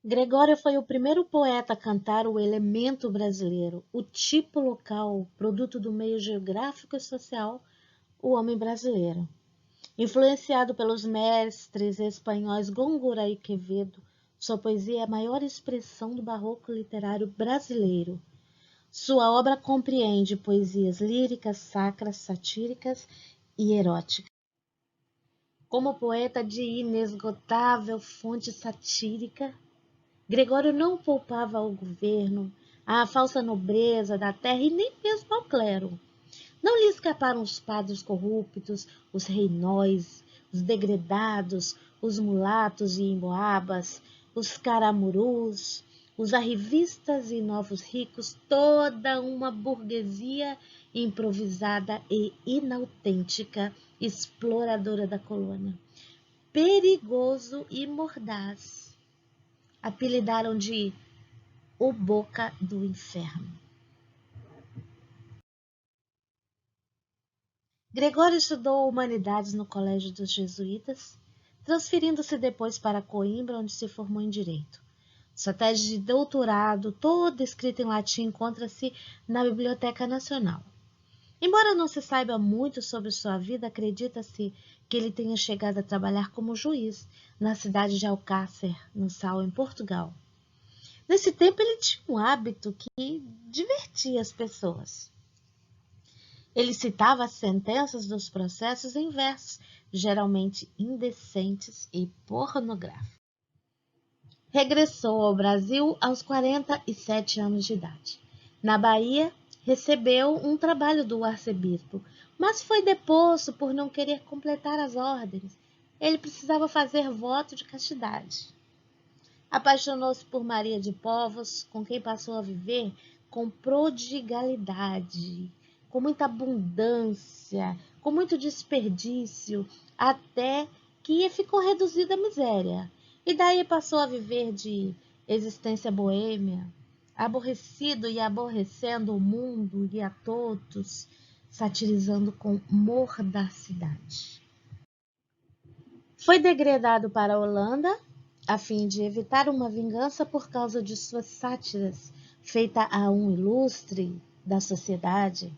Gregório foi o primeiro poeta a cantar o elemento brasileiro, o tipo local, produto do meio geográfico e social, o homem brasileiro. Influenciado pelos mestres espanhóis Góngora e Quevedo, sua poesia é a maior expressão do barroco literário brasileiro. Sua obra compreende poesias líricas, sacras, satíricas e eróticas. Como poeta de inesgotável fonte satírica, Gregório não poupava ao governo, à falsa nobreza da terra e nem mesmo ao clero. Não lhe escaparam os padres corruptos, os reinóis, os degredados, os mulatos e emboabas, os caramurus, os arrivistas e novos ricos, toda uma burguesia improvisada e inautêntica, exploradora da colônia. Perigoso e mordaz. Apelidaram de o Boca do Inferno. Gregório estudou humanidades no Colégio dos Jesuítas, transferindo-se depois para Coimbra, onde se formou em Direito. Sua tese de doutorado, toda escrita em latim, encontra-se na Biblioteca Nacional. Embora não se saiba muito sobre sua vida, acredita-se que ele tenha chegado a trabalhar como juiz na cidade de Alcácer, no Sal, em Portugal. Nesse tempo, ele tinha um hábito que divertia as pessoas. Ele citava as sentenças dos processos em versos, geralmente indecentes e pornográficos. Regressou ao Brasil aos 47 anos de idade. Na Bahia, recebeu um trabalho do arcebispo, mas foi deposto por não querer completar as ordens. Ele precisava fazer voto de castidade. Apaixonou-se por Maria de Povos, com quem passou a viver com prodigalidade, com muita abundância, com muito desperdício, até que ficou reduzida à miséria. E daí passou a viver de existência boêmia, aborrecido e aborrecendo o mundo e a todos, satirizando com mordacidade. Foi degradado para a Holanda, a fim de evitar uma vingança por causa de suas sátiras, feita a um ilustre da sociedade,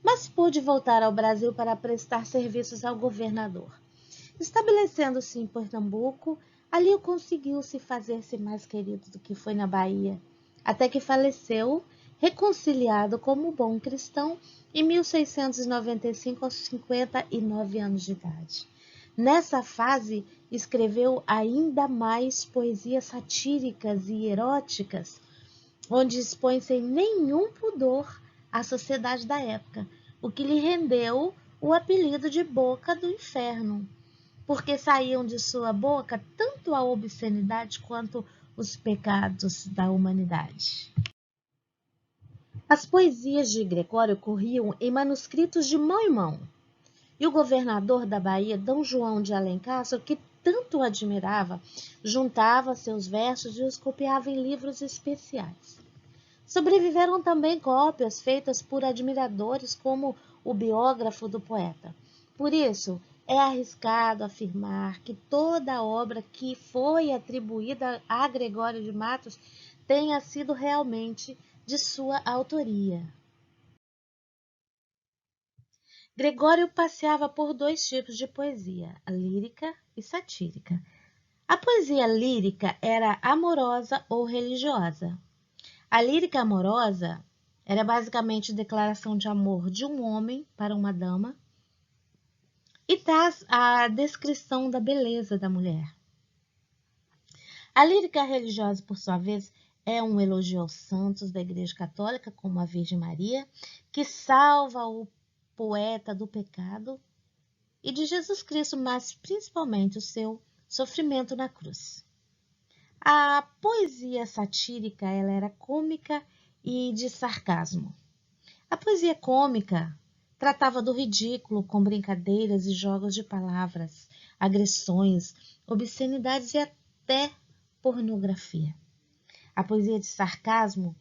mas pôde voltar ao Brasil para prestar serviços ao governador. Estabelecendo-se em Pernambuco, ali conseguiu se fazer-se mais querido do que foi na Bahia, até que faleceu, reconciliado como bom cristão, em 1695, aos 59 anos de idade. Nessa fase, escreveu ainda mais poesias satíricas e eróticas, onde expõe sem nenhum pudor à sociedade da época, o que lhe rendeu o apelido de Boca do Inferno, porque saíam de sua boca tanto a obscenidade quanto os pecados da humanidade. As poesias de Gregório corriam em manuscritos de mão em mão, e o governador da Bahia, D. João de Alencastro, que tanto o admirava, juntava seus versos e os copiava em livros especiais. Sobreviveram também cópias feitas por admiradores como o biógrafo do poeta. Por isso, é arriscado afirmar que toda a obra que foi atribuída a Gregório de Matos tenha sido realmente de sua autoria. Gregório passeava por dois tipos de poesia, a lírica e satírica. A poesia lírica era amorosa ou religiosa. A lírica amorosa era basicamente declaração de amor de um homem para uma dama e traz a descrição da beleza da mulher. A lírica religiosa, por sua vez, é um elogio aos santos da Igreja Católica, como a Virgem Maria, que salva o poeta do pecado e de Jesus Cristo, mas principalmente o seu sofrimento na cruz. A poesia satírica ela era cômica e de sarcasmo. A poesia cômica tratava do ridículo com brincadeiras e jogos de palavras, agressões, obscenidades e até pornografia. A poesia de sarcasmo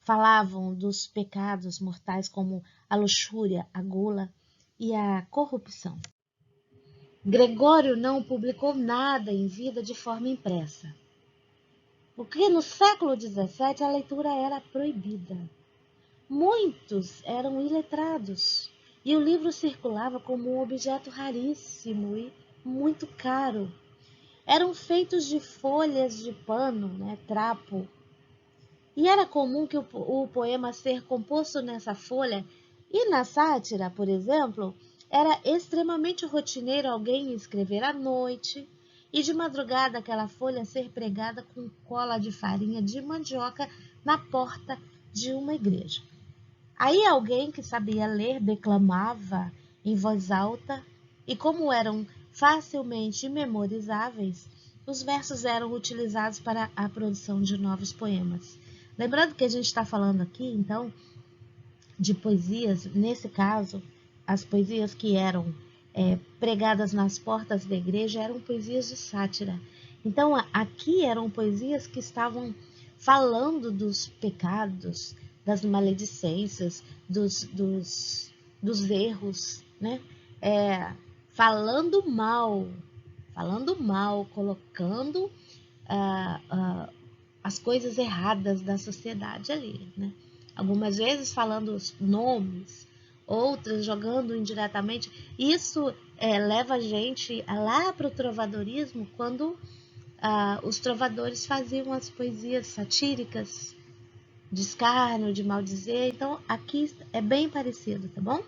falavam dos pecados mortais como a luxúria, a gula e a corrupção. Gregório não publicou nada em vida de forma impressa. porque no século XVII a leitura era proibida. Muitos eram iletrados e o livro circulava como um objeto raríssimo e muito caro. Eram feitos de folhas de pano, né, trapo, e era comum que o poema ser composto nessa folha. E na sátira, por exemplo, era extremamente rotineiro alguém escrever à noite e de madrugada aquela folha ser pregada com cola de farinha de mandioca na porta de uma igreja. Aí alguém que sabia ler declamava em voz alta, e como eram facilmente memorizáveis, os versos eram utilizados para a produção de novos poemas. Lembrando que a gente está falando aqui, então, de poesias, nesse caso, as poesias que eram pregadas nas portas da igreja eram poesias de sátira. Então, aqui eram poesias que estavam falando dos pecados, das maledicências, dos erros, né? Falando mal, colocando as coisas erradas da sociedade ali, né? Algumas vezes falando os nomes, outras jogando indiretamente. Isso leva a gente lá para o trovadorismo, quando os trovadores faziam as poesias satíricas, de escárnio, de maldizer. Então, aqui é bem parecido, tá bom?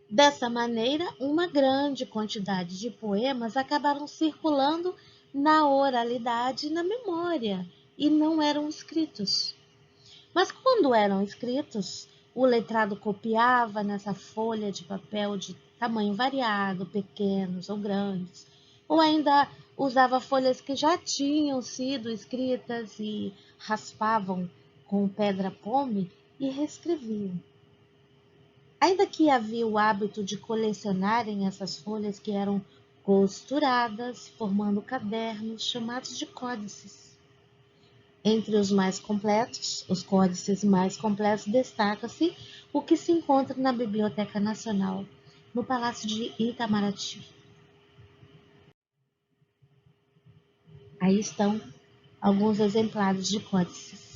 Dessa maneira, uma grande quantidade de poemas acabaram circulando na oralidade e na memória, e não eram escritos. Mas quando eram escritos, o letrado copiava nessa folha de papel de tamanho variado, pequenos ou grandes, ou ainda usava folhas que já tinham sido escritas e raspavam com pedra-pome e reescreviam. Ainda que havia o hábito de colecionarem essas folhas que eram costuradas, formando cadernos chamados de códices. Entre os códices mais completos, destaca-se o que se encontra na Biblioteca Nacional, no Palácio de Itamaraty. Aí estão alguns exemplares de códices.